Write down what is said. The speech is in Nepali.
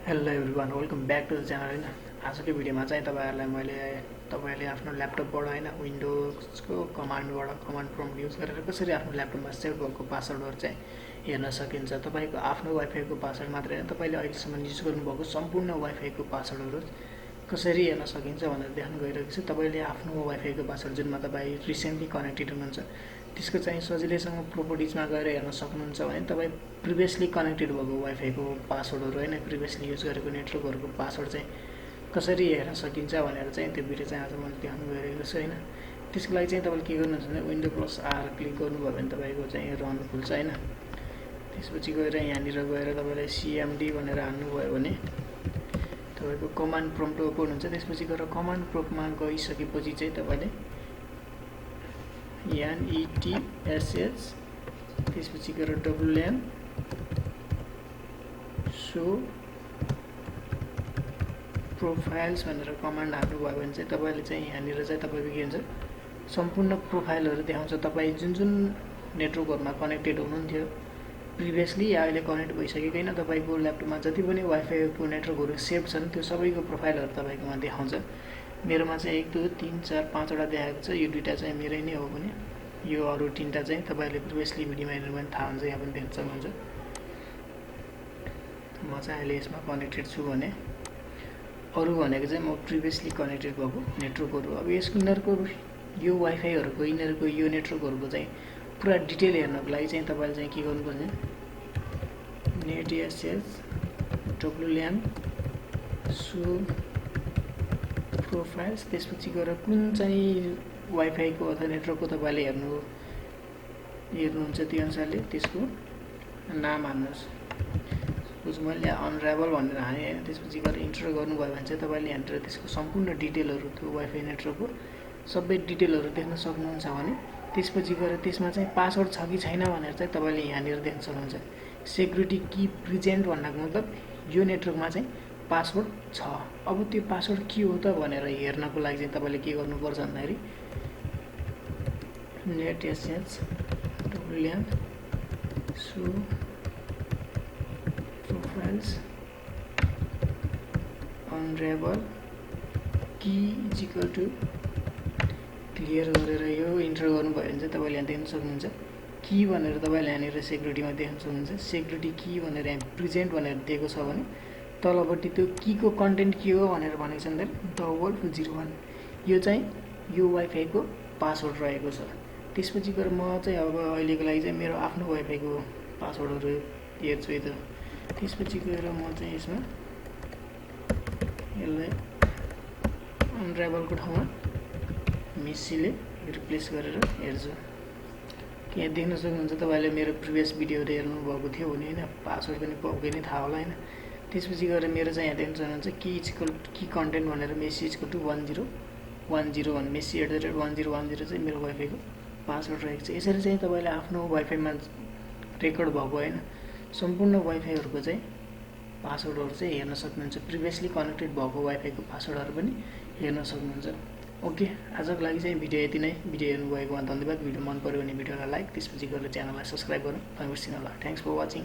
Hello everyone, welcome back to the channel. होइन, आजको भिडियोमा चाहिँ तपाईँहरूले आफ्नो ल्यापटपबाट होइन विन्डोजको कमान्ड प्रम्प्ट युज गरेर कसरी आफ्नो ल्यापटपमा सेभ भएको पासवर्डहरू चाहिँ हेर्न सकिन्छ। तपाईँको आफ्नो वाइफाईको पासवर्ड मात्रै होइन, तपाईँले अहिलेसम्म युज गर्नुभएको सम्पूर्ण वाइफाईको पासवर्डहरू कसरी हेर्न सकिन्छ भनेर देखाउन गइरहेको छु। तपाईँले आफ्नो वाइफाईको पासवर्ड जुनमा तपाईँ रिसेन्टली कनेक्टेड हुनुहुन्छ त्यसको चाहिँ सजिलैसँग प्रोपर्टिजमा गएर हेर्न सक्नुहुन्छ भने तपाईँ प्रिभियसली कनेक्टेड भएको वाइफाईको पासवर्डहरू होइन, प्रिभियसली युज गरेको नेटवर्कहरूको पासवर्ड चाहिँ कसरी हेर्न सकिन्छ भनेर चाहिँ त्यो भिडियो चाहिँ आज मैले देखाउन गइरहेको छु। होइन, त्यसको लागि चाहिँ तपाईँले के गर्नुहुन्छ भने विन्डो प्लस आर क्लिक गर्नुभयो भने तपाईँको चाहिँ रन खुल्छ। होइन, त्यसपछि गएर यहाँनिर गएर तपाईँले सिएमडी भनेर हान्नुभयो भने तपाईँको कमान्ड प्रम्प्ट ओपन हुन्छ। त्यसपछि गएर कमान्ड प्रम्प्टमा गइसकेपछि चाहिँ तपाईँले NETSH त्यसपछि गएर WLAN सो प्रोफाइल्स भनेर कमान्ड हाल्नुभयो भने चाहिँ तपाईँले चाहिँ यहाँनिर चाहिँ तपाईँको के हुन्छ सम्पूर्ण प्रोफाइलहरू देखाउँछ। तपाईँ जुन जुन नेटवर्कहरूमा कनेक्टेड हुनुहुन्थ्यो प्रिभियसली या अहिले कनेक्ट भइसकेको तपाईँको ल्यापटपमा जति पनि वाइफाईको नेटवर्कहरू सेभ छन् त्यो सबैको प्रोफाइलहरू तपाईँकोमा देखाउँछ। मेरोमा चाहिँ 1 2 3 4 5 वटा देखाएको छ। यो दुईटा चाहिँ मेरै नै हो भने यो अरू 3टा चाहिँ तपाईँले प्रिभियसली भिडियोमा हेर्नु भने थाहा हुन्छ। यहाँ पनि देख्न सक्नुहुन्छ म चाहिँ अहिले यसमा कनेक्टेड छु भने अरू भनेको चाहिँ म प्रिभियसली कनेक्टेड भएको नेटवर्कहरू। अब यसको यिनीहरूको यो वाइफाईहरूको यिनीहरूको यो नेटवर्कहरूको चाहिँ पुरा डिटेल हेर्नको लागि चाहिँ तपाईँले चाहिँ के गर्नुपर्छ NETSH WLAN सो प्रोफाइल्स त्यसपछि गएर कुन चाहिँ वाइफाईको अथवा नेटवर्कको तपाईँले हेर्नुहुन्छ त्यो अनुसारले त्यसको नाम हाल्नुहोस्। सपोज मैले अनराइभल भनेर हालेँ होइन, त्यसपछि गएर इन्टर गर्नुभयो भने चाहिँ तपाईँले यहाँनिर त्यसको सम्पूर्ण डिटेलहरू त्यो वाइफाई नेटवर्कको सबै डिटेलहरू देख्न सक्नुहुन्छ। भने त्यसपछि गएर त्यसमा चाहिँ पासवर्ड छ कि छैन भनेर चाहिँ तपाईँले यहाँनिर देख्न सक्नुहुन्छ। सेक्युरिटी की प्रेजेन्ट भन्नाको मतलब यो नेटवर्कमा चाहिँ पासवर्ड छ। अब त्यो पासवर्ड के हो त भनेर हेर्नको लागि चाहिँ तपाईँले के गर्नुपर्छ भन्दाखेरि NETSH WLAN सो प्रोफाइल्स अनराइभल key is equal to clear गरेर यो इन्टर गर्नुभयो भने चाहिँ तपाईँले यहाँ देख्न सक्नुहुन्छ की भनेर तपाईँले यहाँनिर सेक्युरिटीमा देख्न सक्नुहुन्छ। सेक्युरिटी की भनेर यहाँ प्रेजेन्ट भनेर दिएको छ भने तलपट्टि त्यो कीको कन्टेन्ट के हो भनेर भनेको छ भने $01 यो चाहिँ यो वाइफाईको पासवर्ड रहेको छ। त्यसपछि गएर म चाहिँ अब अहिलेको लागि चाहिँ मेरो आफ्नो वाइफाईको पासवर्डहरू हेर्छु त। त्यसपछि गएर म चाहिँ यसमा यसलाई अनराइभलको ठाउँमा मेसीले रिप्लेस गरेर हेर्छु। यहाँ देख्न सक्नुहुन्छ तपाईँले मेरो प्रिभियस भिडियोहरू हेर्नुभएको थियो भने होइन, पासवर्ड पनि पक्कै नै थाहा होला। होइन, त्यसपछि गएर मेरो चाहिँ यहाँ देख्न सक्नुहुन्छ की कन्टेन्ट भनेर मेसी इक्वल टु 1010 भने मेसी@1010 चाहिँ मेरो वाइफाईको पासवर्ड रहेको छ। यसरी चाहिँ तपाईँले आफ्नो वाइफाईमा रेकर्ड भएको होइन सम्पूर्ण वाइफाईहरूको चाहिँ पासवर्डहरू चाहिँ हेर्न सक्नुहुन्छ। प्रिभियसली कनेक्टेड भएको वाइफाईको पासवर्डहरू पनि हेर्न सक्नुहुन्छ। ओके, आजको लागि चाहिँ भिडियो यति नै। भिडियो हेर्नुभएकोमा धन्यवाद। भिडियो मन पऱ्यो भने भिडियोलाई लाइक त्यसपछि गएर च्यानललाई सब्सक्राइब गर्नु नबिर्सिनु होला। Thanks for watching.